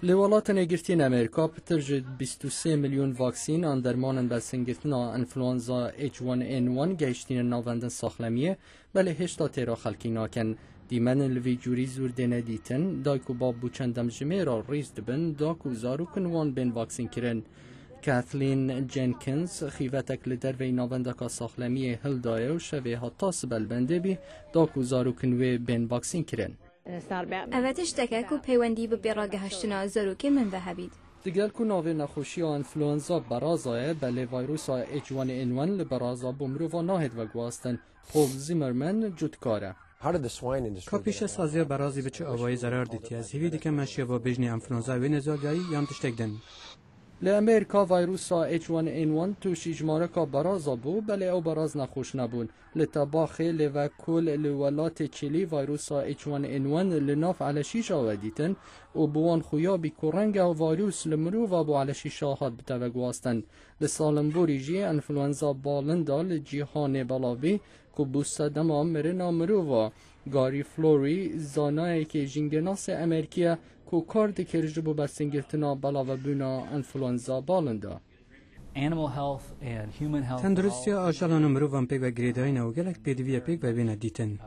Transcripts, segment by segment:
لولات نگرتین امریکا پتر جد 23 میلیون واکسین آن درمان بسنگرتنا انفلوانزا H1N1 گشتین ناوندن ساخلمیه بله هشتا تیرا خلکی ناکن دیمن الوی جوری زور دینه دیتن دایکو باب بوچندم جمیرا ریز دبن داکو زارو کنوان بین واکسین کرن کاتلین جنکینز خیوتک لدر وی ناوندکا ساخلمیه هل دایه و شوه حتا سبل بنده بی داکو زارو کنوی بین واکسین کرن اوتش تکک و پیوندی به بیراگهشتنا زروکی من وهبید. دیگر کو ناوی نخوشی انفلوانزا برازایه بله ویروس H1N1 لبرازا بمرو و ناهد و گواستن پول زیمرمن جودکاره. کاپیش سازی برازی به چه آوایی ضرر دیتی از هیوی دیگه مشیه با بجنی انفلوانزا و نزالیایی یان تشتک دن. لامریکا ویروس H1N1 توش اجماره که برازا بو بله او باراز نخوش نبون لطباخه لو کل لولات چلی ویروس H1N1 لناف علشیش آودیتن و بوان خویا بی کرنگ و ویروس لمرو و بو علشیش آهات بتوگواستن لسالنبوری جی انفلوانزا بالندا لجیهان بلاوی که بوسته دما مرنا مرو و گاری فلوری زانایی که جنگناس امریکیه کو کار دکرج بو بسنگرتنا بلاو بونا انفلوانزا بالندا. تندرستی آجالان مرو وان پیک و گریدای نوگلک پیدوی پیک و بین دیتن.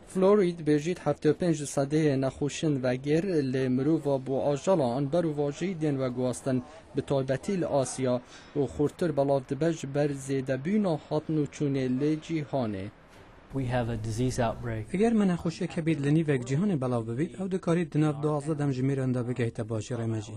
فلورید بجید 75 صده نخوشن و گر لمرو و بو آجالا آن برو واجی دین و گواستن به تایبتی آسیا و خورتر بلاو دبج بر زیده بینا حتنو چونه لجیهانه. اگر من خوشی کبید لنی وک جهان بلاو ببید او دکاری دناف 12 دم جمیر اندا بگهت باشی رمجی.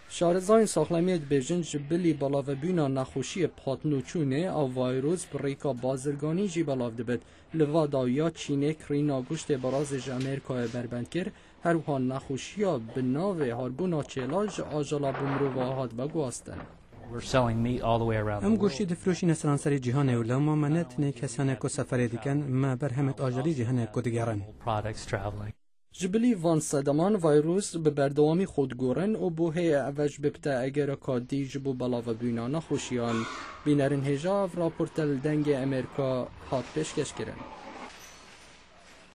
شارزاین ساخلمیت بیجن جبلی بلاو بینا نخوشی پاتنو چونه او ویروس بریکا بازرگانی جی بلاو دبید لوادا یا چینه کرینا گوشت براز امریکای بربند کر هر وان نخوشی ها بناوه هاربونا چلاج آجالا بمرو و آهاد بگواستن. ام گوشتی دفروشی نسرانسری جهان اولما منت نه کسانه کو سفر دیکن ما برهمت آجالی جهان کو دیگران. جبلی وان صدمان ویروس به بردوامی خود گورن و بوهی اوج ببتا اگر کادی جبو بلاو بینا نخوشیان بینرین هجاف راپورتل دنگ امریکا هات پیشکش کرن.